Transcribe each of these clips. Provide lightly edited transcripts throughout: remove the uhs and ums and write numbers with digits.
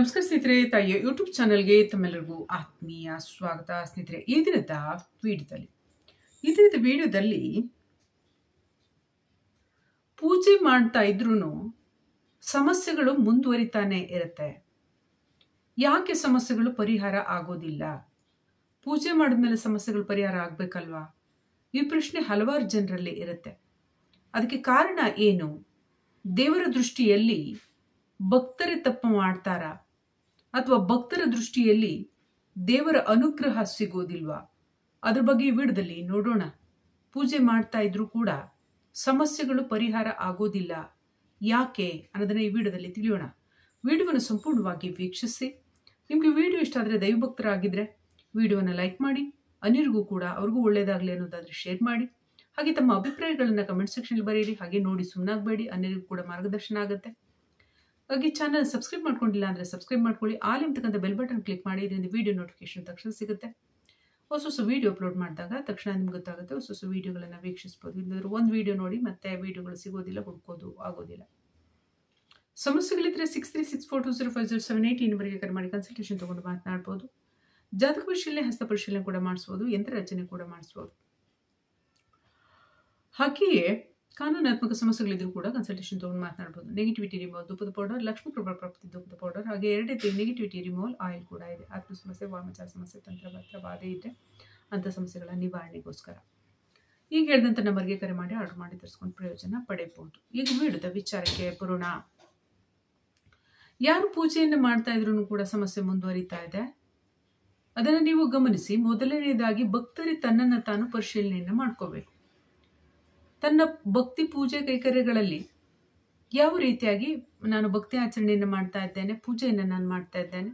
ನಮಸ್ಕಾರ ಸ್ನೇಹಿತರೆ, ತಾಯಿಯ ಯೂಟ್ಯೂಬ್ ಚಾನಲ್ಗೆ ತಮ್ಮೆಲ್ಲರಿಗೂ ಆತ್ಮೀಯ ಸ್ವಾಗತ. ಸ್ನೇಹಿತರೆ, ಈ ದಿನದ ವಿಡಿಯೋದಲ್ಲಿ ಪೂಜೆ ಮಾಡ್ತಾ ಇದ್ರೂ ಸಮಸ್ಯೆಗಳು ಮುಂದುವರಿತಾನೆ ಇರುತ್ತೆ. ಯಾಕೆ ಸಮಸ್ಯೆಗಳು ಪರಿಹಾರ ಆಗೋದಿಲ್ಲ? ಪೂಜೆ ಮಾಡಿದ್ಮೇಲೆ ಸಮಸ್ಯೆಗಳು ಪರಿಹಾರ ಆಗ್ಬೇಕಲ್ವಾ? ಈ ಪ್ರಶ್ನೆ ಹಲವಾರು ಜನರಲ್ಲಿ ಇರುತ್ತೆ. ಅದಕ್ಕೆ ಕಾರಣ ಏನು? ದೇವರ ದೃಷ್ಟಿಯಲ್ಲಿ ಭಕ್ತರೇ ತಪ್ಪು ಮಾಡ್ತಾರಾ, ಅಥವಾ ಭಕ್ತರ ದೃಷ್ಟಿಯಲ್ಲಿ ದೇವರ ಅನುಗ್ರಹ ಸಿಗೋದಿಲ್ವಾ? ಅದ್ರ ಬಗ್ಗೆ ಈ ವಿಡಿಯೋದಲ್ಲಿ ನೋಡೋಣ. ಪೂಜೆ ಮಾಡ್ತಾ ಇದ್ರೂ ಕೂಡ ಸಮಸ್ಯೆಗಳು ಪರಿಹಾರ ಆಗೋದಿಲ್ಲ, ಯಾಕೆ ಅನ್ನೋದನ್ನ ಈ ವಿಡಿಯೋದಲ್ಲಿ ತಿಳಿಯೋಣ. ವಿಡಿಯೋವನ್ನು ಸಂಪೂರ್ಣವಾಗಿ ವೀಕ್ಷಿಸಿ. ನಿಮ್ಗೆ ವಿಡಿಯೋ ಇಷ್ಟ ಆದರೆ ದೈವಭಕ್ತರಾಗಿದ್ರೆ ವಿಡಿಯೋನ ಲೈಕ್ ಮಾಡಿ, ಅನ್ಯರಿಗೂ ಕೂಡ ಅವ್ರಿಗೂ ಒಳ್ಳೇದಾಗ್ಲಿ ಅನ್ನೋದಾದ್ರೆ ಶೇರ್ ಮಾಡಿ. ಹಾಗೆ ತಮ್ಮ ಅಭಿಪ್ರಾಯಗಳನ್ನ ಕಮೆಂಟ್ ಸೆಕ್ಷನ್ ಬರೀರಿ. ಹಾಗೆ ನೋಡಿ ಸುಮ್ಮನಾಗಬೇಡಿ, ಅನ್ಯರಿಗೂ ಕೂಡ ಮಾರ್ಗದರ್ಶನ ಆಗುತ್ತೆ. ಹಾಗೆ ಚಾನಲ್ ಸಬ್ಸ್ಕ್ರೈಬ್ ಮಾಡ್ಕೊಂಡಿಲ್ಲ ಅಂದರೆ ಸಬ್ಸ್ಕ್ರೈಬ್ ಮಾಡ್ಕೊಳ್ಳಿ. ಆಲ್ ಎಂಬತಕ್ಕಂಥ ಬೆಲ್ ಬಟನ್ ಕ್ಲಿಕ್ ಮಾಡಿ. ಇದರಿಂದ ವಿಡಿಯೋ ನೋಟಿಫಿಕೇಶನ್ ತಕ್ಷಣ ಸಿಗುತ್ತೆ. ಹೊಸ ವಿಡಿಯೋ ಅಪ್ಲೋಡ್ ಮಾಡಿದಾಗ ತಕ್ಷಣ ನಿಮ್ಗೆ ಗೊತ್ತಾಗುತ್ತೆ. ಹೊಸ ವಿಡಿಯೋಗಳನ್ನು ವೀಕ್ಷಿಸ್ಬೋದು. ಇಲ್ಲದ್ರೆ ಒಂದು ವಿಡಿಯೋ ನೋಡಿ ಮತ್ತೆ ವಿಡಿಯೋಗಳು ಸಿಗೋದಿಲ್ಲ, ಹುಡ್ಕೋದು ಆಗೋದಿಲ್ಲ. ಸಮಸ್ಯೆಗಳಿದ್ರೆ 6364205078 ಈ ನಂಬರ್ಗೆ ಕರೆ ಮಾಡಿ ಕನ್ಸಲ್ಟೇಷನ್ ತಗೊಂಡು ಮಾತನಾಡ್ಬೋದು. ಜಾತಕ ಪರಿಶೀಲನೆ, ಹಸ್ತ ಪರಿಶೀಲನೆ ಕೂಡ ಮಾಡಿಸ್ಬೋದು, ಯಂತ್ರ ರಚನೆ ಕೂಡ ಮಾಡಿಸ್ಬೋದು. ಹಾಗೆಯೇ ಕಾನೂನಾತ್ಮಕ ಸಮಸ್ಯೆಗಳಿದ್ರು ಕೂಡ ಕನ್ಸಲ್ಟೇಷನ್ ತಗೊಂಡು ಮಾತನಾಡಬಹುದು. ನೆಗೆಟಿವಿಟಿ ರಿಮೂವಲ್ ಧೂಪದ ಪೌಡರ್, ಲಕ್ಷ್ಮೀ ಕೃಪಾ ಪ್ರಾಪ್ತಿ ಧೂಪದ ಪೌಡರ್, ಹಾಗೆ 2 ನೆಗೆಟಿವಿಟಿ ರಿಮೂವಲ್ ಆಯಿಲ್ ಕೂಡ ಇದೆ. ಆತ್ಮ ಸಮಸ್ಯೆ, ವಾಮಾಚಾರ ಸಮಸ್ಯೆ, ತಂತ್ರ ಬಾಧೆ ಇದ್ರೆ ಅಂಥ ಸಮಸ್ಯೆಗಳ ನಿವಾರಣೆಗೋಸ್ಕರ ಈಗ ಹೇಳಿದಂಥ ನಂಬರ್ಗೆ ಕರೆ ಮಾಡಿ ಆರ್ಡರ್ ಮಾಡಿ ತರಿಸ್ಕೊಂಡು ಪ್ರಯೋಜನ ಪಡೆಯಬಹುದು. ಈಗ ವಿಡಿಯೋದ ವಿಚಾರಕ್ಕೆ ಬರೋಣ. ಯಾರು ಪೂಜೆಯನ್ನು ಮಾಡ್ತಾ ಇದ್ರು ಕೂಡ ಸಮಸ್ಯೆ ಮುಂದುವರಿತಾ ಇದೆ, ಅದನ್ನು ನೀವು ಗಮನಿಸಿ. ಮೊದಲನೇದಾಗಿ ಭಕ್ತರಿ ತನ್ನನ್ನು ತಾನು ಪರಿಶೀಲನೆಯನ್ನು ಮಾಡ್ಕೋಬೇಕು. ತನ್ನ ಭಕ್ತಿ ಪೂಜೆ ಕೈಕರ್ಯಗಳಲ್ಲಿ ಯಾವ ರೀತಿಯಾಗಿ ನಾನು ಭಕ್ತಿ ಆಚರಣೆಯನ್ನು ಮಾಡ್ತಾ ಇದ್ದೇನೆ, ಪೂಜೆಯನ್ನು ನಾನು ಮಾಡ್ತಾ ಇದ್ದೇನೆ,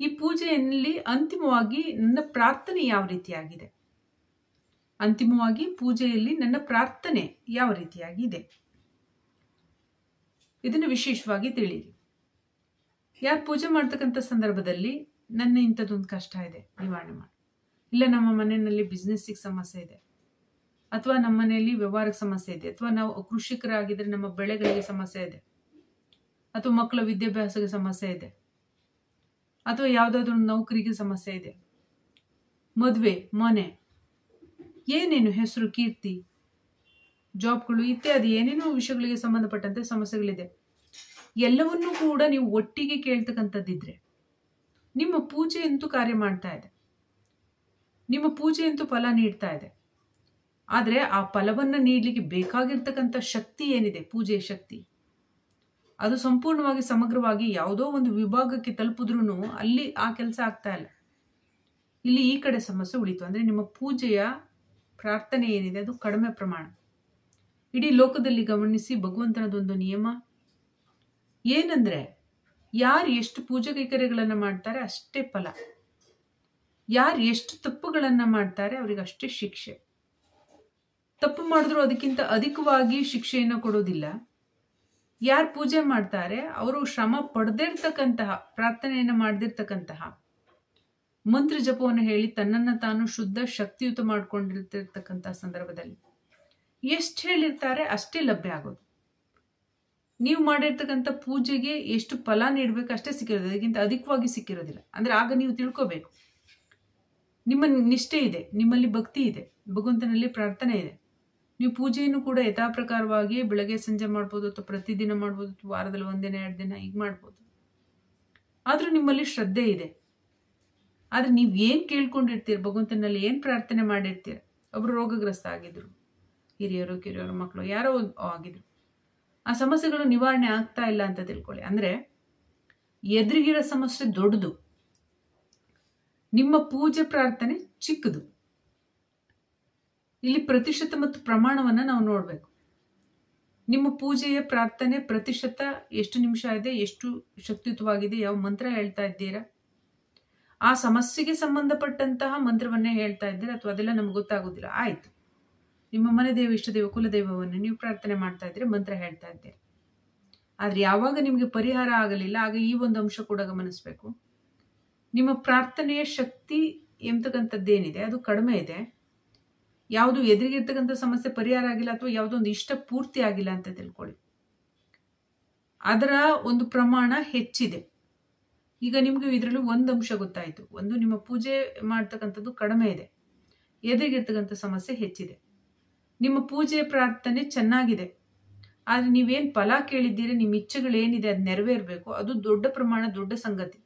ಈ ಪೂಜೆಯಲ್ಲಿ ಅಂತಿಮವಾಗಿ ನನ್ನ ಪ್ರಾರ್ಥನೆ ಯಾವ ರೀತಿಯಾಗಿದೆ, ಅಂತಿಮವಾಗಿ ಪೂಜೆಯಲ್ಲಿ ನನ್ನ ಪ್ರಾರ್ಥನೆ ಯಾವ ರೀತಿಯಾಗಿದೆ, ಇದನ್ನು ವಿಶೇಷವಾಗಿ ತಿಳಿಯಿರಿ. ಯಾರು ಪೂಜೆ ಮಾಡ್ತಕ್ಕಂಥ ಸಂದರ್ಭದಲ್ಲಿ ನನ್ನ ಇಂಥದ್ದೊಂದು ಕಷ್ಟ ಇದೆ, ನಿವಾರಣೆ ಮಾಡಿ, ಇಲ್ಲ ನಮ್ಮ ಮನೆಯಲ್ಲಿ ಬಿಸ್ನೆಸ್ಸಿಗೆ ಸಮಸ್ಯೆ ಇದೆ, ಅಥವಾ ನಮ್ಮ ಮನೆಯಲ್ಲಿ ವ್ಯವಹಾರಕ್ಕೆ ಸಮಸ್ಯೆ ಇದೆ, ಅಥವಾ ನಾವು ಕೃಷಿಕರಾಗಿದ್ರೆ ನಮ್ಮ ಬೆಳೆಗಳಿಗೆ ಸಮಸ್ಯೆ ಇದೆ, ಅಥವಾ ಮಕ್ಕಳ ವಿದ್ಯಾಭ್ಯಾಸಕ್ಕೆ ಸಮಸ್ಯೆ ಇದೆ, ಅಥವಾ ಯಾವುದಾದ್ರೂ ನೌಕರಿಗೆ ಸಮಸ್ಯೆ ಇದೆ, ಮದುವೆ, ಮನೆ, ಏನೇನು ಹೆಸರು, ಕೀರ್ತಿ, ಜಾಬ್ಗಳು ಇತ್ಯಾದಿ ಏನೇನೋ ವಿಷಯಗಳಿಗೆ ಸಂಬಂಧಪಟ್ಟಂತೆ ಸಮಸ್ಯೆಗಳಿದೆ. ಎಲ್ಲವನ್ನೂ ಕೂಡ ನೀವು ಒಟ್ಟಿಗೆ ಕೇಳ್ತಕ್ಕಂಥದ್ದಿದ್ರೆ ನಿಮ್ಮ ಪೂಜೆಯಂತೂ ಕಾರ್ಯ ಮಾಡ್ತಾ ಇದೆ, ನಿಮ್ಮ ಪೂಜೆಯಂತೂ ಫಲ ನೀಡ್ತಾ ಇದೆ. ಆದರೆ ಆ ಫಲವನ್ನು ನೀಡಲಿಕ್ಕೆ ಬೇಕಾಗಿರ್ತಕ್ಕಂಥ ಶಕ್ತಿ ಏನಿದೆ, ಪೂಜೆಯ ಶಕ್ತಿ, ಅದು ಸಂಪೂರ್ಣವಾಗಿ ಸಮಗ್ರವಾಗಿ ಯಾವುದೋ ಒಂದು ವಿಭಾಗಕ್ಕೆ ತಲುಪಿದ್ರೂ ಅಲ್ಲಿ ಆ ಕೆಲಸ ಆಗ್ತಾ ಇಲ್ಲ. ಇಲ್ಲಿ ಈ ಕಡೆ ಸಮಸ್ಯೆ ಉಳಿತು ಅಂದರೆ ನಿಮ್ಮ ಪೂಜೆಯ ಪ್ರಾರ್ಥನೆ ಏನಿದೆ ಅದು ಕಡಿಮೆ ಪ್ರಮಾಣ. ಇಡೀ ಲೋಕದಲ್ಲಿ ಗಮನಿಸಿ, ಭಗವಂತನದೊಂದು ನಿಯಮ ಏನಂದ್ರೆ, ಯಾರು ಎಷ್ಟು ಪೂಜೆ ಕೈಕರ್ಯಗಳನ್ನು ಮಾಡ್ತಾರೆ ಅಷ್ಟೇ ಫಲ, ಯಾರು ಎಷ್ಟು ತಪ್ಪುಗಳನ್ನು ಮಾಡ್ತಾರೆ ಅವ್ರಿಗೆ ಅಷ್ಟೇ ಶಿಕ್ಷೆ. ತಪ್ಪು ಮಾಡಿದ್ರು ಅದಕ್ಕಿಂತ ಅಧಿಕವಾಗಿ ಶಿಕ್ಷೆಯನ್ನು ಕೊಡೋದಿಲ್ಲ. ಯಾರು ಪೂಜೆ ಮಾಡ್ತಾರೆ ಅವರು ಶ್ರಮ ಪಡೆದಿರ್ತಕ್ಕಂತಹ, ಪ್ರಾರ್ಥನೆಯನ್ನು ಮಾಡದಿರ್ತಕ್ಕಂತಹ, ಮಂತ್ರ ಜಪವನ್ನು ಹೇಳಿ ತನ್ನನ್ನು ತಾನು ಶುದ್ಧ ಶಕ್ತಿಯುತ ಮಾಡ್ಕೊಂಡಿರ್ತಿರ್ತಕ್ಕಂತಹ ಸಂದರ್ಭದಲ್ಲಿ ಎಷ್ಟು ಹೇಳಿರ್ತಾರೆ ಅಷ್ಟೇ ಲಭ್ಯ ಆಗೋದು. ನೀವು ಮಾಡಿರ್ತಕ್ಕಂಥ ಪೂಜೆಗೆ ಎಷ್ಟು ಫಲ ನೀಡಬೇಕು ಅಷ್ಟೇ ಸಿಕ್ಕಿರೋದು, ಅದಕ್ಕಿಂತ ಅಧಿಕವಾಗಿ ಸಿಕ್ಕಿರೋದಿಲ್ಲ. ಅಂದ್ರೆ ಆಗ ನೀವು ತಿಳ್ಕೋಬೇಕು, ನಿಮ್ಮ ನಿಷ್ಠೆ ಇದೆ, ನಿಮ್ಮಲ್ಲಿ ಭಕ್ತಿ ಇದೆ, ಭಗವಂತನಲ್ಲಿ ಪ್ರಾರ್ಥನೆ ಇದೆ. ನೀವು ಪೂಜೆಯನ್ನು ಕೂಡ ಯಥಾ ಪ್ರಕಾರವಾಗಿ ಬೆಳಗ್ಗೆ ಸಂಜೆ ಮಾಡ್ಬೋದು, ಅಥವಾ ಪ್ರತಿದಿನ ಮಾಡ್ಬೋದು, ಅಥವಾ ವಾರದಲ್ಲಿ 1 ದಿನ 2 ದಿನ ಈಗ ಮಾಡ್ಬೋದು. ಆದ್ರೂ ನಿಮ್ಮಲ್ಲಿ ಶ್ರದ್ಧೆ ಇದೆ. ಆದ್ರೆ ನೀವು ಏನ್ ಕೇಳ್ಕೊಂಡಿರ್ತೀರ, ಭಗವಂತನಲ್ಲಿ ಏನ್ ಪ್ರಾರ್ಥನೆ ಮಾಡಿರ್ತೀರ. ಒಬ್ರು ರೋಗಗ್ರಸ್ತ ಆಗಿದ್ರು, ಹಿರಿಯರು ಕಿರಿಯರು ಮಕ್ಕಳು ಯಾರೋ ಆಗಿದ್ರು, ಆ ಸಮಸ್ಯೆಗಳು ನಿವಾರಣೆ ಆಗ್ತಾ ಇಲ್ಲ ಅಂತ ತಿಳ್ಕೊಳ್ಳಿ. ಅಂದ್ರೆ ಎದುರಿಗಿರೋ ಸಮಸ್ಯೆ ದೊಡ್ಡದು, ನಿಮ್ಮ ಪೂಜೆ ಪ್ರಾರ್ಥನೆ ಚಿಕ್ಕದು. ಇಲ್ಲಿ ಪ್ರತಿಶತ ಮತ್ತು ಪ್ರಮಾಣವನ್ನ ನಾವು ನೋಡ್ಬೇಕು. ನಿಮ್ಮ ಪೂಜೆಯ ಪ್ರಾರ್ಥನೆ ಪ್ರತಿಶತ ಎಷ್ಟು ನಿಮಿಷ ಇದೆ, ಎಷ್ಟು ಶಕ್ತಿಯುತವಾಗಿದೆ, ಯಾವ ಮಂತ್ರ ಹೇಳ್ತಾ ಇದ್ದೀರಾ, ಆ ಸಮಸ್ಯೆಗೆ ಸಂಬಂಧಪಟ್ಟಂತಹ ಮಂತ್ರವನ್ನೇ ಹೇಳ್ತಾ ಇದ್ದೀರಾ, ಅಥವಾ ಅದೆಲ್ಲ ನಮ್ಗೆ ಗೊತ್ತಾಗೋದಿಲ್ಲ. ಆಯ್ತು, ನಿಮ್ಮ ಮನೆ ದೇವ, ಇಷ್ಟ ದೇವ, ಕುಲದೈವವನ್ನು ನೀವು ಪ್ರಾರ್ಥನೆ ಮಾಡ್ತಾ ಇದ್ರೆ, ಮಂತ್ರ ಹೇಳ್ತಾ ಇದ್ದೀರಾ. ಆದ್ರೆ ಯಾವಾಗ ನಿಮ್ಗೆ ಪರಿಹಾರ ಆಗಲಿಲ್ಲ, ಆಗ ಈ ಒಂದು ಅಂಶ ಕೂಡ ಗಮನಿಸ್ಬೇಕು. ನಿಮ್ಮ ಪ್ರಾರ್ಥನೆಯ ಶಕ್ತಿ ಎಂಬತಕ್ಕಂಥದ್ದೇನಿದೆ ಅದು ಕಡಿಮೆ ಇದೆ. ಯಾವುದು ಎದುರಿಗಿರ್ತಕ್ಕಂಥ ಸಮಸ್ಯೆ ಪರಿಹಾರ ಆಗಿಲ್ಲ, ಅಥವಾ ಯಾವುದೋ ಒಂದು ಇಷ್ಟ ಪೂರ್ತಿ ಆಗಿಲ್ಲ ಅಂತ ತಿಳ್ಕೊಳ್ಳಿ. ಅದರ ಒಂದು ಪ್ರಮಾಣ ಹೆಚ್ಚಿದೆ. ಈಗ ನಿಮ್ಗೆ ಇದರಲ್ಲಿ ಒಂದು ಅಂಶ ಗೊತ್ತಾಯ್ತು. ಒಂದು, ನಿಮ್ಮ ಪೂಜೆ ಮಾಡ್ತಕ್ಕಂಥದ್ದು ಕಡಿಮೆ ಇದೆ, ಎದುರಿಗಿರ್ತಕ್ಕಂಥ ಸಮಸ್ಯೆ ಹೆಚ್ಚಿದೆ. ನಿಮ್ಮ ಪೂಜೆ ಪ್ರಾರ್ಥನೆ ಚೆನ್ನಾಗಿದೆ, ಆದ್ರೆ ನೀವೇನ್ ಫಲ ಕೇಳಿದ್ದೀರಿ, ನಿಮ್ಮ ಇಚ್ಛೆಗಳೇನಿದೆ ಅದು ನೆರವೇರ್ಬೇಕು. ಅದು ದೊಡ್ಡ ಪ್ರಮಾಣ, ದೊಡ್ಡ ಸಂಗತಿ.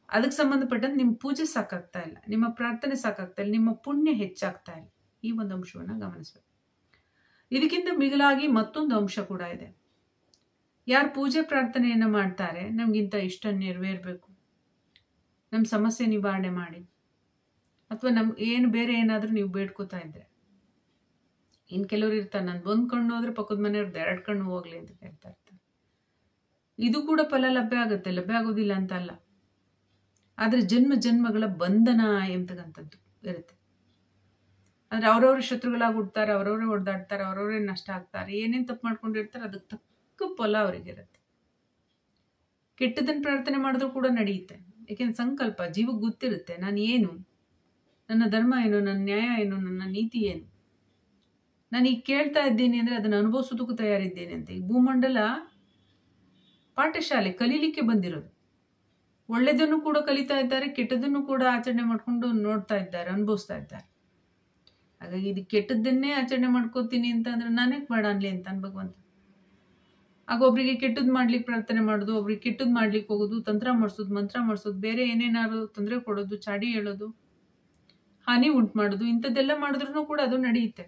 ಅದಕ್ಕೆ ಸಂಬಂಧಪಟ್ಟಂತೆ ನಿಮ್ಮ ಪೂಜೆ ಸಾಕಾಗ್ತಾ ಇಲ್ಲ, ನಿಮ್ಮ ಪ್ರಾರ್ಥನೆ ಸಾಕಾಗ್ತಾ ಇಲ್ಲ, ನಿಮ್ಮ ಪುಣ್ಯ ಹೆಚ್ಚಾಗ್ತಾ ಇಲ್ಲ. ಈ ಒಂದು ಅಂಶವನ್ನ ಗಮನಿಸ್ಬೇಕು. ಇದಕ್ಕಿಂತ ಮಿಗಿಲಾಗಿ ಮತ್ತೊಂದು ಅಂಶ ಕೂಡ ಇದೆ. ಯಾರು ಪೂಜೆ ಪ್ರಾರ್ಥನೆಯನ್ನ ಮಾಡ್ತಾರೆ, ನಮ್ಗಿಂತ ಇಷ್ಟ ನೆರವೇರ್ಬೇಕು, ನಮ್ಮ ಸಮಸ್ಯೆ ನಿವಾರಣೆ ಮಾಡಿ, ಅಥವಾ ಏನು ಬೇರೆ ಏನಾದ್ರೂ ನೀವು ಬೇಡ್ಕೋತಾ ಇದ್ರೆ, ಇನ್ ಕೆಲವ್ರು ಇರ್ತಾರೆ, ನಂದು ಒಂದ್ ಕಣ್ಣು ಹೋದ್ರೆ ಪಕ್ಕದ ಮನೆಯವ್ರದ್ದು 2 ಕಣ್ಣು ಹೋಗ್ಲಿ ಅಂತ ಕೇಳ್ತಾ ಇರ್ತಾರೆ. ಇದು ಕೂಡ ಫಲ ಲಭ್ಯ ಆಗುತ್ತೆ, ಲಭ್ಯ ಆಗೋದಿಲ್ಲ ಅಂತ ಅಲ್ಲ. ಆದ್ರೆ ಜನ್ಮ ಜನ್ಮಗಳ ಬಂಧನ ಎಂಬತಕ್ಕಂಥದ್ದು ಇರುತ್ತೆ. ಅಂದ್ರೆ ಅವ್ರವ್ರ ಶತ್ರುಗಳಾಗಿ ಹುಡ್ತಾರೆ, ಅವ್ರವ್ರೇ ಹೊಡೆದಾಡ್ತಾರೆ, ಅವ್ರವ್ರೇ ನಷ್ಟ ಆಗ್ತಾರೆ, ಏನೇನ್ ತಪ್ಪು ಮಾಡ್ಕೊಂಡಿರ್ತಾರೆ ಅದಕ್ಕೆ ತಕ್ಕ ಫಲ ಅವರಿಗಿರುತ್ತೆ. ಕೆಟ್ಟದನ್ನ ಪ್ರಾರ್ಥನೆ ಮಾಡಿದ್ರು ಕೂಡ ನಡೆಯುತ್ತೆ. ಯಾಕೆಂದ್ರೆ ಸಂಕಲ್ಪ ಜೀವಕ್ಕೆ ಗೊತ್ತಿರುತ್ತೆ, ನಾನು ಏನು, ನನ್ನ ಧರ್ಮ ಏನು, ನನ್ನ ನ್ಯಾಯ ಏನು, ನನ್ನ ನೀತಿ ಏನು. ನಾನು ಈಗ ಕೇಳ್ತಾ ಇದ್ದೀನಿ ಅಂದ್ರೆ ಅದನ್ನ ಅನುಭವಿಸೋದಕ್ಕೂ ತಯಾರಿದ್ದೇನೆ ಅಂತ. ಈ ಭೂಮಂಡಲ ಪಾಠಶಾಲೆ, ಕಲೀಲಿಕ್ಕೆ ಬಂದಿರೋದು. ಒಳ್ಳೆದನ್ನು ಕೂಡ ಕಲಿತಾ ಇದ್ದಾರೆ, ಕೆಟ್ಟದನ್ನು ಕೂಡ ಆಚರಣೆ ಮಾಡ್ಕೊಂಡು ನೋಡ್ತಾ ಇದ್ದಾರೆ, ಅನುಭವಿಸ್ತಾ ಇದ್ದಾರೆ. ಹಾಗಾಗಿ ಇದು ಕೆಟ್ಟದ್ದನ್ನೇ ಆಚರಣೆ ಮಾಡ್ಕೋತೀನಿ ಅಂತ ಅಂದ್ರೆ ನಾನೇ ಬೇಡ ಅನ್ಲಿ ಅಂತ ಭಗವಂತ. ಆಗ ಒಬ್ರಿಗೆ ಕೆಟ್ಟದ್ ಮಾಡ್ಲಿಕ್ಕೆ ಪ್ರಾರ್ಥನೆ ಮಾಡೋದು, ಒಬ್ರಿಗೆ ಕೆಟ್ಟದ್ ಮಾಡ್ಲಿಕ್ಕೆ ಹೋಗೋದು, ತಂತ್ರ ಮಾಡಿಸೋದು, ಮಂತ್ರ ಮಾಡಿಸೋದು, ಬೇರೆ ಏನೇನಾದ್ರು ತೊಂದರೆ ಕೊಡೋದು, ಚಾಡಿ ಹೇಳೋದು, ಹಾನಿ ಉಂಟು ಮಾಡೋದು, ಇಂಥದ್ದೆಲ್ಲ ಮಾಡಿದ್ರು ಕೂಡ ಅದು ನಡೆಯುತ್ತೆ.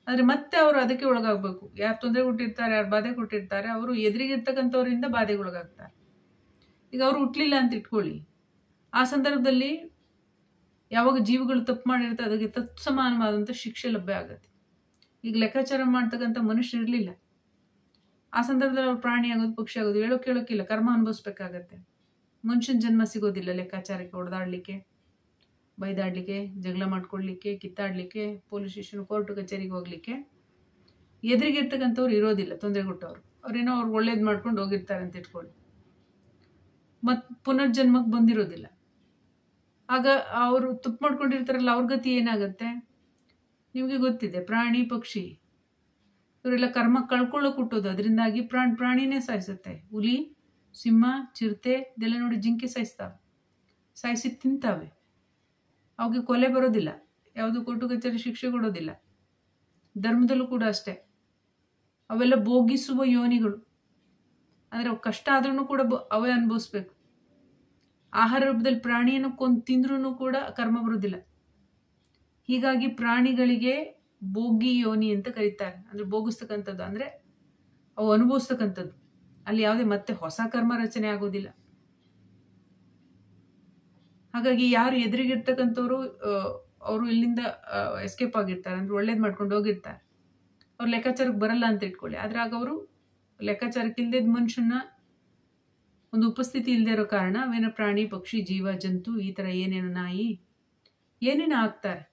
ಆದ್ರೆ ಮತ್ತೆ ಅವರು ಅದಕ್ಕೆ ಒಳಗಾಗ್ಬೇಕು. ಯಾರು ತೊಂದರೆ ಕೊಟ್ಟಿರ್ತಾರೆ, ಯಾರು ಬಾಧೆ ಕೊಟ್ಟಿರ್ತಾರೆ, ಅವರು ಎದುರಿಗಿರ್ತಕ್ಕಂಥವರಿಂದ ಬಾಧೆಗೊಳಗಾಗ್ತಾರೆ. ಈಗ ಅವ್ರು ಹುಟ್ಲಿಲ್ಲ ಅಂತ ಇಟ್ಕೊಳ್ಳಿ, ಆ ಸಂದರ್ಭದಲ್ಲಿ ಯಾವಾಗ ಜೀವಿಗಳು ತಪ್ಪು ಮಾಡಿರ್ತಾರೆ ಅದಕ್ಕೆ ತತ್ಸಮಾನವಾದಂಥ ಶಿಕ್ಷೆ ಲಭ್ಯ ಆಗುತ್ತೆ. ಈಗ ಲೆಕ್ಕಾಚಾರ ಮಾಡ್ತಕ್ಕಂಥ ಮನುಷ್ಯರು ಇರಲಿಲ್ಲ, ಆ ಸಂದರ್ಭದಲ್ಲಿ ಅವ್ರು ಪ್ರಾಣಿ ಆಗೋದು, ಪಕ್ಷಿ ಆಗೋದು, ಕೇಳೋಕ್ಕಿಲ್ಲ, ಕರ್ಮ ಅನುಭವಿಸ್ಬೇಕಾಗತ್ತೆ. ಮನುಷ್ಯನ ಜನ್ಮ ಸಿಗೋದಿಲ್ಲ ಲೆಕ್ಕಾಚಾರಕ್ಕೆ, ಹೊಡೆದಾಡ್ಲಿಕ್ಕೆ, ಬೈದಾಡ್ಲಿಕ್ಕೆ, ಜಗಳ ಮಾಡ್ಕೊಳ್ಲಿಕ್ಕೆ, ಕಿತ್ತಾಡ್ಲಿಕ್ಕೆ, ಪೊಲೀಸ್ ಸ್ಟೇಷನ್, ಕೋರ್ಟ್ ಕಚೇರಿಗೆ ಹೋಗ್ಲಿಕ್ಕೆ. ಎದುರಿಗಿರ್ತಕ್ಕಂಥವ್ರು ಇರೋದಿಲ್ಲ, ತೊಂದರೆ ಕೊಟ್ಟವ್ರು. ಅವ್ರೇನೋ ಅವ್ರು ಒಳ್ಳೇದು ಮಾಡ್ಕೊಂಡು ಹೋಗಿರ್ತಾರೆ ಅಂತ ಇಟ್ಕೊಳ್ಳಿ, ಪುನರ್ಜನ್ಮಕ್ಕೆ ಬಂದಿರೋದಿಲ್ಲ. ಆಗ ಅವರು ತಪ್ಪು ಮಾಡ್ಕೊಂಡಿರ್ತಾರಲ್ಲ, ಅವ್ರ ಗತಿ ಏನಾಗತ್ತೆ ನಿಮಗೆ ಗೊತ್ತಿದೆ. ಪ್ರಾಣಿ ಪಕ್ಷಿ ಇವರೆಲ್ಲ ಕರ್ಮ ಕಳ್ಕೊಳ್ಳೋಕೆ ಹುಟ್ಟೋದು, ಅದರಿಂದಾಗಿ ಪ್ರಾಣಿನೇ ಸಾಯಿಸುತ್ತೆ. ಹುಲಿ, ಸಿಂಹ, ಚಿರತೆ ಇದೆಲ್ಲ ನೋಡಿ ಜಿಂಕೆ ಸಾಯಿಸ್ತಾವೆ, ಸಾಯಿಸಿ ತಿಂತಾವೆ. ಅವಾಗ ಕೊಲೆ ಬರೋದಿಲ್ಲ, ಯಾವುದು ಕೋರ್ಟು ಕಚೇರಿ ಶಿಕ್ಷೆ ಕೊಡೋದಿಲ್ಲ. ಧರ್ಮದಲ್ಲೂ ಕೂಡ ಅಷ್ಟೇ, ಅವೆಲ್ಲ ಭೋಗಿಸುವ ಯೋನಿಗಳು. ಅಂದ್ರೆ ಕಷ್ಟ ಆದ್ರೂ ಕೂಡ ಅವೇ ಅನುಭವಿಸ್ಬೇಕು. ಆಹಾರ ರೂಪದಲ್ಲಿ ಪ್ರಾಣಿಯನ್ನು ಕೊಂದು ತಿಂದ್ರೂ ಕೂಡ ಕರ್ಮ ಬರೋದಿಲ್ಲ. ಹೀಗಾಗಿ ಪ್ರಾಣಿಗಳಿಗೆ ಭೋಗಿ ಯೋನಿ ಅಂತ ಕರೀತಾರೆ. ಅಂದ್ರೆ ಭೋಗಿಸ್ತಕ್ಕಂಥದ್ದು ಅಂದ್ರೆ ಅವು ಅನುಭವಿಸ್ತಕ್ಕಂಥದ್ದು. ಅಲ್ಲಿ ಯಾವುದೇ ಮತ್ತೆ ಹೊಸ ಕರ್ಮ ರಚನೆ ಆಗೋದಿಲ್ಲ. ಹಾಗಾಗಿ ಯಾರು ಎದುರಿಗಿರ್ತಕ್ಕಂಥವ್ರು ಅವರು ಇಲ್ಲಿಂದ ಎಸ್ಕೇಪ್ ಆಗಿರ್ತಾರೆ, ಅಂದ್ರೆ ಒಳ್ಳೇದು ಮಾಡ್ಕೊಂಡು ಹೋಗಿರ್ತಾರೆ, ಅವ್ರು ಲೆಕ್ಕಾಚಾರಕ್ಕೆ ಬರಲ್ಲ ಅಂತ ಇಟ್ಕೊಳ್ಳಿ. ಆದ್ರೆ ಆಗ ಅವರು ಲೆಕ್ಕಾಚಾರಕ್ಕೆ ಇಲ್ದೇದ್ ಮನುಷ್ಯನ ಒಂದು ಉಪಸ್ಥಿತಿ ಇಲ್ಲದೆ ಇರೋ ಕಾರಣ ಅವೇನೋ ಪ್ರಾಣಿ ಪಕ್ಷಿ ಜೀವ ಜಂತು ಈ ತರ ಏನೇನೋ ನಾಯಿ ಏನೇನೋ ಹಾಕ್ತಾರೆ,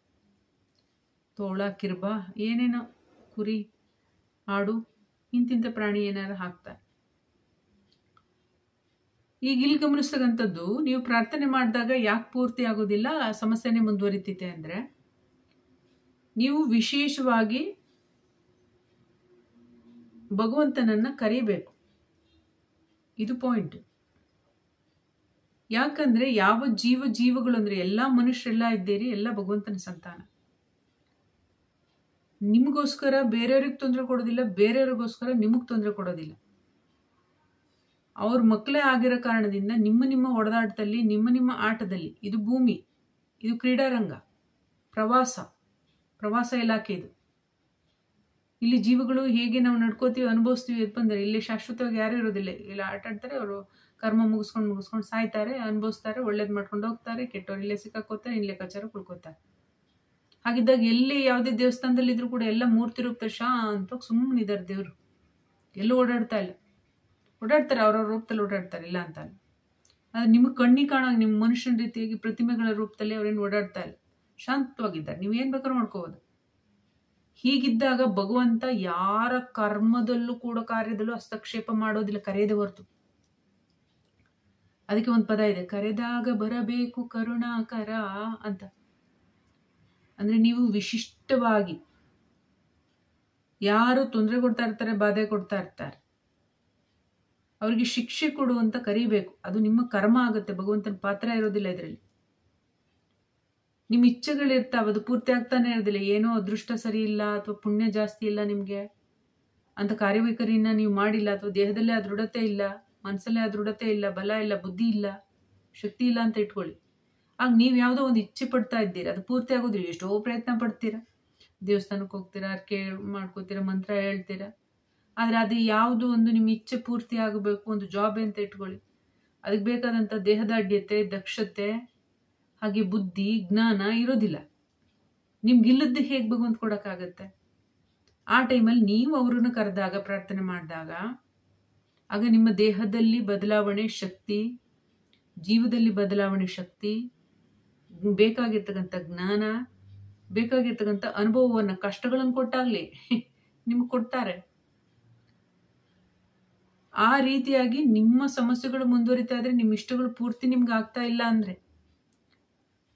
ತೋಳ ಕಿರ್ಬ ಏನೇನೋ ಕುರಿ ಆಡು ಇಂತಿಂಥ ಪ್ರಾಣಿ ಏನಾರು ಹಾಕ್ತಾರೆ. ಈಗ ಇಲ್ಲಿ ಗಮನಿಸ್ತಕ್ಕಂಥದ್ದು, ನೀವು ಪ್ರಾರ್ಥನೆ ಮಾಡಿದಾಗ ಯಾಕೆ ಪೂರ್ತಿ ಆಗೋದಿಲ್ಲ, ಸಮಸ್ಯೆನೇ ಮುಂದುವರಿತೈತೆ ಅಂದ್ರೆ ನೀವು ವಿಶೇಷವಾಗಿ ಭಗವಂತನನ್ನ ಕರೀಬೇಕು. ಇದು ಪಾಯಿಂಟ್. ಯಾಕಂದ್ರೆ ಯಾವ ಜೀವಗಳು ಅಂದ್ರೆ ಎಲ್ಲಾ ಮನುಷ್ಯರೆಲ್ಲ ಇದ್ದೀರಿ, ಎಲ್ಲ ಭಗವಂತನ ಸಂತಾನ. ನಿಮಗೋಸ್ಕರ ಬೇರೆಯವ್ರಿಗೆ ತೊಂದರೆ ಕೊಡೋದಿಲ್ಲ, ಬೇರೆಯವ್ರಿಗೋಸ್ಕರ ನಿಮಗ್ ತೊಂದರೆ ಕೊಡೋದಿಲ್ಲ. ಅವ್ರ ಮಕ್ಕಳೇ ಆಗಿರೋ ಕಾರಣದಿಂದ ನಿಮ್ಮ ಒಡದಾಟದಲ್ಲಿ, ನಿಮ್ಮ ಆಟದಲ್ಲಿ, ಇದು ಭೂಮಿ, ಇದು ಕ್ರೀಡಾರಂಗ, ಪ್ರವಾಸ ಇಲಾಖೆ ಇದು. ಇಲ್ಲಿ ಜೀವಗಳು ಹೇಗೆ ನಾವು ನಡ್ಕೋತೀವಿ, ಅನುಭವಿಸ್ತೀವಿ ಬಂದರೆ ಇಲ್ಲಿ ಶಾಶ್ವತವಾಗಿ ಯಾರು ಇರೋದಿಲ್ಲ. ಇಲ್ಲಿ ಆಟ ಆಡ್ತಾರೆ, ಅವರು ಕರ್ಮ ಮುಗಿಸ್ಕೊಂಡು ಸಾಯ್ತಾರೆ, ಅನುಭವಿಸ್ತಾರೆ, ಒಳ್ಳೇದು ಮಾಡ್ಕೊಂಡು ಹೋಗ್ತಾರೆ, ಕೆಟ್ಟವ್ರು ಇಲ್ಲೇ ಸಿಕ್ಕಾಕೋತಾರೆ, ಇಲ್ಲೇ ಕಚಾರ ಕುಳ್ಕೋತಾರೆ. ಹಾಗಿದ್ದಾಗ ಎಲ್ಲಿ ಯಾವುದೇ ದೇವಸ್ಥಾನದಲ್ಲಿ ಇದ್ರು ಕೂಡ ಎಲ್ಲ ಮೂರ್ತಿ ರೂಪದಲ್ಲಿ ಶಾಂತವಾಗಿ ಸುಮ್ಮನಿದ್ದಾರೆ ದೇವರು. ಎಲ್ಲೂ ಓಡಾಡ್ತಾ ಇಲ್ಲ. ಓಡಾಡ್ತಾರೆ, ಅವ್ರವ್ರ ರೂಪದಲ್ಲಿ ಓಡಾಡ್ತಾರೆ, ಇಲ್ಲ ಅಂತ. ಆದ್ರೆ ನಿಮಗೆ ಕಣ್ಣಿ ಕಾಣಾಗ ನಿಮ್ಮ ಮನುಷ್ಯನ ರೀತಿಯಾಗಿ ಪ್ರತಿಮೆಗಳ ರೂಪದಲ್ಲಿ ಅವ್ರೇನು ಓಡಾಡ್ತಾ ಇಲ್ಲ, ಶಾಂತವಾಗಿದ್ದಾರೆ. ನೀವೇನ್ ಬೇಕಾದ್ರೂ ಮಾಡ್ಕೋಬಹುದು. ಹೀಗಿದ್ದಾಗ ಭಗವಂತ ಯಾರ ಕರ್ಮದಲ್ಲೂ ಕೂಡ ಕಾರ್ಯದಲ್ಲೂ ಹಸ್ತಕ್ಷೇಪ ಮಾಡೋದಿಲ್ಲ, ಕರೆಯದೆ ಹೊರತು. ಅದಕ್ಕೆ ಒಂದು ಪದ ಇದೆ, ಕರೆದಾಗ ಬರಬೇಕು ಕರುಣಾಕರ ಅಂತ. ಅಂದ್ರೆ ನೀವು ವಿಶಿಷ್ಟವಾಗಿ ಯಾರು ತೊಂದರೆ ಕೊಡ್ತಾ ಇರ್ತಾರೆ, ಬಾಧೆ ಕೊಡ್ತಾ ಇರ್ತಾರೆ, ಅವರಿಗೆ ಶಿಕ್ಷೆ ಕೊಡು ಅಂತ ಕರಿಬೇಕು. ಅದು ನಿಮ್ಮ ಕರ್ಮ ಆಗುತ್ತೆ, ಭಗವಂತನ ಪಾತ್ರ ಇರೋದಿಲ್ಲ ಇದರಲ್ಲಿ. ನಿಮ್ಮ ಇಚ್ಛೆಗಳಿರ್ತಾವೆ, ಅದು ಪೂರ್ತಿ ಆಗ್ತಾನೆ ಇರೋದಿಲ್ಲ. ಏನೋ ಅದೃಷ್ಟ ಸರಿ ಇಲ್ಲ ಅಥವಾ ಪುಣ್ಯ ಜಾಸ್ತಿ ಇಲ್ಲ ನಿಮಗೆ ಅಂತ ಕಾರ್ಯವೈಖರಿನ ನೀವು ಮಾಡಿಲ್ಲ, ಅಥವಾ ದೇಹದಲ್ಲೇ ಆ ದೃಢತೆ ಇಲ್ಲ, ಮನಸ್ಸಲ್ಲೇ ಆ ದೃಢತೆ ಇಲ್ಲ, ಬಲ ಇಲ್ಲ, ಬುದ್ಧಿ ಇಲ್ಲ, ಶಕ್ತಿ ಇಲ್ಲ ಅಂತ ಇಟ್ಕೊಳ್ಳಿ. ಆಗ ನೀವು ಯಾವುದೋ ಒಂದು ಇಚ್ಛೆ ಪಡ್ತಾ ಇದ್ದೀರಾ, ಅದು ಪೂರ್ತಿ ಆಗೋದಿಲ್ಲ. ಎಷ್ಟೋ ಪ್ರಯತ್ನ ಪಡ್ತೀರಾ, ದೇವಸ್ಥಾನಕ್ಕೆ ಹೋಗ್ತೀರಾ, ಅರ್ಕೆ ಮಾಡ್ಕೋತೀರಾ, ಮಂತ್ರ ಹೇಳ್ತೀರಾ, ಆದರೆ ಅದು ಯಾವುದು ಒಂದು ನಿಮ್ಮ ಇಚ್ಛೆ ಪೂರ್ತಿ ಆಗಬೇಕು, ಒಂದು ಜಾಬ್ ಅಂತ ಇಟ್ಕೊಳ್ಳಿ, ಅದಕ್ಕೆ ಬೇಕಾದಂಥ ದೇಹದಾಢ್ಯತೆ, ದಕ್ಷತೆ, ಹಾಗೆ ಬುದ್ಧಿ, ಜ್ಞಾನ ಇರೋದಿಲ್ಲ. ನಿಮ್ಗಿಲ್ಲದ್ದು ಹೇಗೆ ಭಗವಂತ ಕೊಡೋಕ್ಕಾಗತ್ತೆ? ಆ ಟೈಮಲ್ಲಿ ನೀವು ಅವರನ್ನು ಕರೆದಾಗ, ಪ್ರಾರ್ಥನೆ ಮಾಡಿದಾಗ, ಆಗ ನಿಮ್ಮ ದೇಹದಲ್ಲಿ ಬದಲಾವಣೆ ಶಕ್ತಿ, ಜೀವದಲ್ಲಿ ಬದಲಾವಣೆ ಶಕ್ತಿ, ಬೇಕಾಗಿರ್ತಕ್ಕಂಥ ಜ್ಞಾನ, ಬೇಕಾಗಿರ್ತಕ್ಕಂಥ ಅನುಭವವನ್ನು, ಕಷ್ಟಗಳನ್ನು ಕೊಟ್ಟಾಗ್ಲಿ ನಿಮ್ಗೆ ಕೊಡ್ತಾರೆ. ಆ ರೀತಿಯಾಗಿ ನಿಮ್ಮ ಸಮಸ್ಯೆಗಳು ಮುಂದುವರಿತಾ ಇದ್ರೆ, ನಿಮ್ಮ ಇಷ್ಟಗಳು ಪೂರ್ತಿ ನಿಮ್ಗೆ ಆಗ್ತಾ ಇಲ್ಲ ಅಂದ್ರೆ,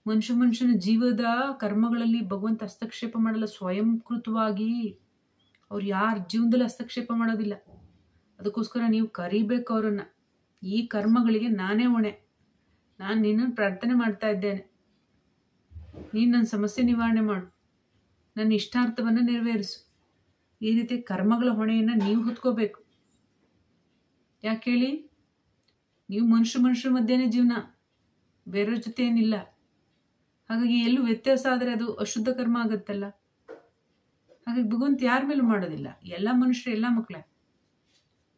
ಮನುಷ್ಯನ ಜೀವದ ಕರ್ಮಗಳಲ್ಲಿ ಭಗವಂತ ಹಸ್ತಕ್ಷೇಪ ಮಾಡಲ್ಲ. ಸ್ವಯಂಕೃತವಾಗಿ ಅವ್ರು ಯಾರ ಜೀವನದಲ್ಲಿ ಹಸ್ತಕ್ಷೇಪ ಮಾಡೋದಿಲ್ಲ. ಅದಕ್ಕೋಸ್ಕರ ನೀವು ಕರಿಬೇಕು ಅವರನ್ನ, ಈ ಕರ್ಮಗಳಿಗೆ ನಾನೇ ಹೊಣೆ, ನಾನು ನಿನ್ನನ್ನು ಪ್ರಾರ್ಥನೆ ಮಾಡ್ತಾ ಇದ್ದೇನೆ, ನೀನು ನನ್ನ ಸಮಸ್ಯೆ ನಿವಾರಣೆ ಮಾಡು, ನನ್ನ ಇಷ್ಟಾರ್ಥವನ್ನು ನೆರವೇರಿಸು. ಈ ರೀತಿ ಕರ್ಮಗಳ ಹೊಣೆಯನ್ನು ನೀವು ಹೊತ್ಕೋಬೇಕು. ಯಾಕೆ ಹೇಳಿ? ನೀವು ಮನುಷ್ಯರ ಮಧ್ಯೆನೇ ಜೀವನ, ಬೇರೆಯವ್ರ ಜೊತೆ ಏನಿಲ್ಲ. ಹಾಗಾಗಿ ಎಲ್ಲೂ ವ್ಯತ್ಯಾಸ ಆದರೆ ಅದು ಅಶುದ್ಧ ಕರ್ಮ ಆಗುತ್ತಲ್ಲ. ಹಾಗಾಗಿ ಭಗವಂತ ಯಾರ ಮೇಲೂ ಮಾಡೋದಿಲ್ಲ. ಎಲ್ಲ ಮನುಷ್ಯರು, ಎಲ್ಲ ಮಕ್ಕಳೇ,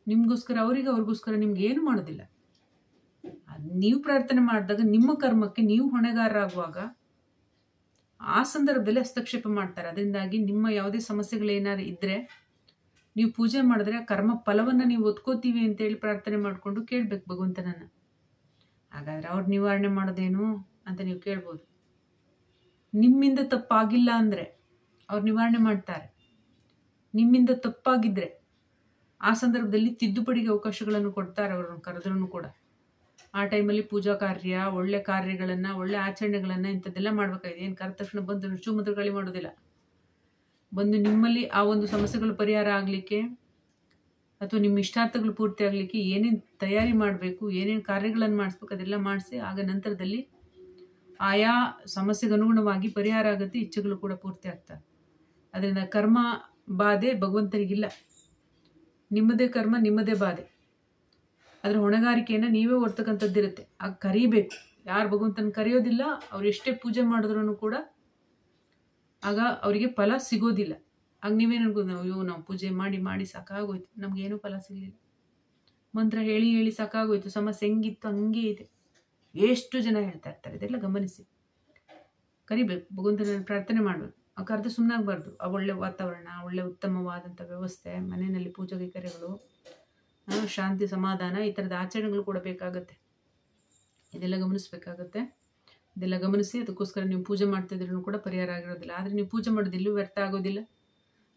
ನಿಮ್ಗೋಸ್ಕರ ಅವ್ರಿಗೋಸ್ಕರ ನಿಮ್ಗೆ ಏನು ಮಾಡೋದಿಲ್ಲ. ನೀವು ಪ್ರಾರ್ಥನೆ ಮಾಡಿದಾಗ ನಿಮ್ಮ ಕರ್ಮಕ್ಕೆ ನೀವು ಹೊಣೆಗಾರರಾಗುವಾಗ ಆ ಸಂದರ್ಭದಲ್ಲಿ ಹಸ್ತಕ್ಷೇಪ ಮಾಡ್ತಾರೆ. ಅದರಿಂದಾಗಿ ನಿಮ್ಮ ಯಾವುದೇ ಸಮಸ್ಯೆಗಳೇನಾದ್ರು ಇದ್ರೆ ನೀವು ಪೂಜೆ ಮಾಡಿದ್ರೆ ಆ ಕರ್ಮ ಫಲವನ್ನು ನೀವು ಒತ್ಕೋತೀವಿ ಅಂತೇಳಿ ಪ್ರಾರ್ಥನೆ ಮಾಡಿಕೊಂಡು ಕೇಳ್ಬೇಕು ಭಗವಂತನನ್ನ. ಹಾಗಾದ್ರೆ ಅವ್ರು ನಿವಾರಣೆ ಮಾಡೋದೇನು ಅಂತ ನೀವು ಕೇಳ್ಬೋದು. ನಿಮ್ಮಿಂದ ತಪ್ಪಾಗಿಲ್ಲ ಅಂದ್ರೆ ಅವ್ರು ನಿವಾರಣೆ ಮಾಡ್ತಾರೆ. ನಿಮ್ಮಿಂದ ತಪ್ಪಾಗಿದ್ರೆ ಆ ಸಂದರ್ಭದಲ್ಲಿ ತಿದ್ದುಪಡಿಗೆ ಅವಕಾಶಗಳನ್ನು ಕೊಡ್ತಾರೆ. ಅವ್ರನ್ನ ಕರೆದ್ರೂ ಕೂಡ ಆ ಟೈಮಲ್ಲಿ ಪೂಜಾ ಕಾರ್ಯ, ಒಳ್ಳೆ ಕಾರ್ಯಗಳನ್ನು, ಒಳ್ಳೆ ಆಚರಣೆಗಳನ್ನು ಇಂಥದ್ದೆಲ್ಲ ಮಾಡ್ಬೇಕಾಗಿದೆ. ಏನು ಕರೆದ ತಕ್ಷಣ ಬಂದು ರುಚು ಮುದ್ರಗಳು ಮಾಡೋದಿಲ್ಲ. ಬಂದು ನಿಮ್ಮಲ್ಲಿ ಆ ಒಂದು ಸಮಸ್ಯೆಗಳು ಪರಿಹಾರ ಆಗಲಿಕ್ಕೆ ಅಥವಾ ನಿಮ್ಮ ಇಷ್ಟಾರ್ಥಗಳು ಪೂರ್ತಿ ಆಗಲಿಕ್ಕೆ ಏನೇನು ತಯಾರಿ ಮಾಡಬೇಕು, ಏನೇನು ಕಾರ್ಯಗಳನ್ನು ಮಾಡಿಸ್ಬೇಕು ಅದೆಲ್ಲ ಮಾಡಿಸಿ, ಆಗ ನಂತರದಲ್ಲಿ ಆಯಾ ಸಮಸ್ಯೆಗೆ ಅನುಗುಣವಾಗಿ ಪರಿಹಾರ ಆಗುತ್ತೆ, ಇಚ್ಛೆಗಳು ಕೂಡ ಪೂರ್ತಿ ಆಗ್ತವೆ. ಅದರಿಂದ ಕರ್ಮ ಬಾಧೆ ಭಗವಂತನಿಗಿಲ್ಲ. ನಿಮ್ಮದೇ ಕರ್ಮ, ನಿಮ್ಮದೇ ಬಾಧೆ. ಅದರ ಹೊಣೆಗಾರಿಕೆಯನ್ನು ನೀವೇ ಹೊರ್ತಕ್ಕಂಥದ್ದಿರುತ್ತೆ. ಆಗ ಕರೀಬೇಕು. ಯಾರು ಭಗವಂತನ ಕರೆಯೋದಿಲ್ಲ, ಅವ್ರು ಎಷ್ಟೇ ಪೂಜೆ ಮಾಡಿದ್ರೂ ಕೂಡ ಆಗ ಅವರಿಗೆ ಫಲ ಸಿಗೋದಿಲ್ಲ. ಆಗ ನೀವೇನು ಅನ್ಕೋದು, ನಾವು ಪೂಜೆ ಮಾಡಿ ಸಾಕಾಗೋಯ್ತು, ನಮಗೇನೂ ಫಲ ಸಿಗಲಿಲ್ಲ, ಮಂತ್ರ ಹೇಳಿ ಸಾಕಾಗೋಯ್ತು, ಸಮಸ್ಯೆ ಹೆಂಗಿತ್ತು ಹಂಗೆ ಇದೆ, ಎಷ್ಟು ಜನ ಹೇಳ್ತಾ ಇರ್ತಾರೆ. ಇದೆಲ್ಲ ಗಮನಿಸಿ. ಕರಿಬೇಕು, ಭಗವಂತನ ಪ್ರಾರ್ಥನೆ ಮಾಡಬೇಕು. ಆ ಕರೆದು ಸುಮ್ಮನಾಗಬಾರ್ದು. ಆ ಒಳ್ಳೆ ವಾತಾವರಣ, ಒಳ್ಳೆ ಉತ್ತಮವಾದಂಥ ವ್ಯವಸ್ಥೆ, ಮನೆಯಲ್ಲಿ ಪೂಜಾ ಕೈಕರ್ಯಗಳು, ಶಾಂತಿ, ಸಮಾಧಾನ, ಈ ಥರದ ಆಚರಣೆಗಳು ಕೂಡ ಬೇಕಾಗತ್ತೆ. ಇದೆಲ್ಲ ಗಮನಿಸಬೇಕಾಗತ್ತೆ. ಇದೆಲ್ಲ ಗಮನಿಸಿ ಅದಕ್ಕೋಸ್ಕರ ನೀವು ಪೂಜೆ ಮಾಡ್ತಿದ್ರೂ ಕೂಡ ಪರಿಹಾರ ಆಗಿರೋದಿಲ್ಲ. ಆದರೆ ನೀವು ಪೂಜೆ ಮಾಡೋದಿಲ್ಲೂ ವ್ಯರ್ಥ ಆಗೋದಿಲ್ಲ.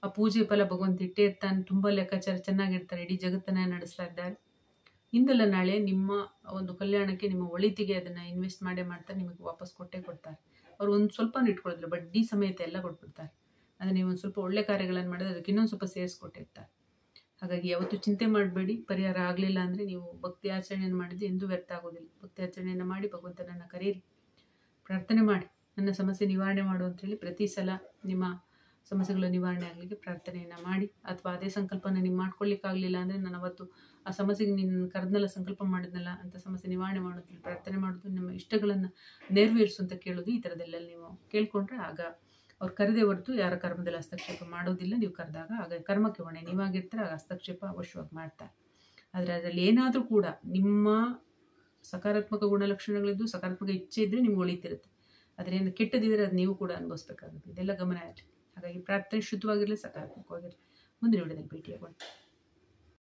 ಆ ಪೂಜೆ ಫಲ ಭಗವಂತ ಇಟ್ಟೇ ಇರ್ತಾನೆ. ತುಂಬ ಲೆಕ್ಕಾಚಾರ ಚೆನ್ನಾಗಿರ್ತಾರೆ. ಇಡೀ ಜಗತ್ತನ್ನ ನಡೆಸ್ತಾ ಇದ್ದಾರೆ. ಇಂದಲ್ಲ ನಾಳೆ ನಿಮ್ಮ ಒಂದು ಕಲ್ಯಾಣಕ್ಕೆ, ನಿಮ್ಮ ಒಳಿತಿಗೆ ಅದನ್ನು ಇನ್ವೆಸ್ಟ್ ಮಾಡೇ ಮಾಡ್ತಾರೆ. ನಿಮಗೆ ವಾಪಸ್ ಕೊಟ್ಟೇ ಕೊಡ್ತಾರೆ. ಅವ್ರು ಒಂದು ಸ್ವಲ್ಪ ಇಟ್ಕೊಳ್ಳೋದಿಲ್ಲ, ಬಡ್ಡಿ ಸಮೇತ ಎಲ್ಲ ಕೊಟ್ಬಿಡ್ತಾರೆ. ಅಂದರೆ ನೀವು ಒಂದು ಸ್ವಲ್ಪ ಒಳ್ಳೆ ಕಾರ್ಯಗಳನ್ನು ಮಾಡಿದ್ರೆ ಅದಕ್ಕೆ ಇನ್ನೊಂದು ಸ್ವಲ್ಪ ಸೇರಿಸ್ಕೊಟ್ಟಿರ್ತಾರೆ. ಹಾಗಾಗಿ ಯಾವತ್ತೂ ಚಿಂತೆ ಮಾಡಬೇಡಿ. ಪರಿಹಾರ ಆಗಲಿಲ್ಲ ಅಂದರೆ ನೀವು ಭಕ್ತಿ ಆಚರಣೆಯನ್ನು ಮಾಡಿದ್ರೆ ಎಂದೂ ವ್ಯರ್ಥ ಆಗೋದಿಲ್ಲ. ಭಕ್ತಿ ಆಚರಣೆಯನ್ನು ಮಾಡಿ ಭಗವಂತನನ್ನು ಕರೆಯಿರಿ, ಪ್ರಾರ್ಥನೆ ಮಾಡಿ, ನನ್ನ ಸಮಸ್ಯೆ ನಿವಾರಣೆ ಮಾಡು ಅಂತೇಳಿ ಪ್ರತಿ ಸಲ ನಿಮ್ಮ ಸಮಸ್ಯೆಗಳ ನಿವಾರಣೆ ಆಗಲಿಕ್ಕೆ ಪ್ರಾರ್ಥನೆಯನ್ನು ಮಾಡಿ. ಅಥವಾ ಅದೇ ಸಂಕಲ್ಪನ ನೀವು ಮಾಡ್ಕೊಳ್ಳಿಕ್ಕಾಗಲಿಲ್ಲ ಅಂದರೆ ನಾನು ಅವತ್ತು ಆ ಸಮಸ್ಯೆಗೆ ನಿನ್ನ ಕರೆದ್ನಲ್ಲ, ಸಂಕಲ್ಪ ಮಾಡಿದ್ನಲ್ಲ ಅಂತ ಸಮಸ್ಯೆ ನಿವಾರಣೆ ಮಾಡೋದು, ಪ್ರಾರ್ಥನೆ ಮಾಡೋದು, ನಿಮ್ಮ ಇಷ್ಟಗಳನ್ನು ನೆರವೇರಿಸು ಅಂತ ಕೇಳೋದು. ಈ ಥರದ್ದೆಲ್ಲ ನೀವು ಕೇಳ್ಕೊಂಡ್ರೆ ಆಗ ಅವ್ರು ಕರೆದೇ ಹೊರತು ಯಾರ ಕರ್ಮದಲ್ಲಿ ಹಸ್ತಕ್ಷೇಪ ಮಾಡೋದಿಲ್ಲ. ನೀವು ಕರೆದಾಗ ಆಗ ಕರ್ಮಕ್ಕೆ ಹೊಣೆ ನೀವಾಗಿರ್ತಾರೆ. ಆಗ ಹಸ್ತಕ್ಷೇಪ ಅವಶ್ಯವಾಗಿ ಮಾಡ್ತಾರೆ. ಆದರೆ ಅದರಲ್ಲಿ ಏನಾದರೂ ಕೂಡ ನಿಮ್ಮ ಸಕಾರಾತ್ಮಕ ಗುಣಲಕ್ಷಣಗಳಿದ್ದು ಸಕಾರಾತ್ಮಕ ಇಚ್ಛೆ ಇದ್ದರೆ ನಿಮ್ಗೆ ಒಳಿತಿರುತ್ತೆ. ಅದರಿಂದ ಕೆಟ್ಟದಿದ್ದರೆ ಅದು ನೀವು ಕೂಡ ಅನುಭವಿಸ್ಬೇಕಾಗುತ್ತೆ. ಇದೆಲ್ಲ ಗಮನ ಇರಲಿ. ಹಾಗಾಗಿ ಪ್ರಾರ್ಥನೆ ಶುದ್ಧವಾಗಿರಲಿ, ಸಕಾರಾತ್ಮಕವಾಗಿರಲಿ. ಮುಂದಿನ ವಿಡಿಯೋದಲ್ಲಿ ಭೇಟಿಯಾಗೋಣ.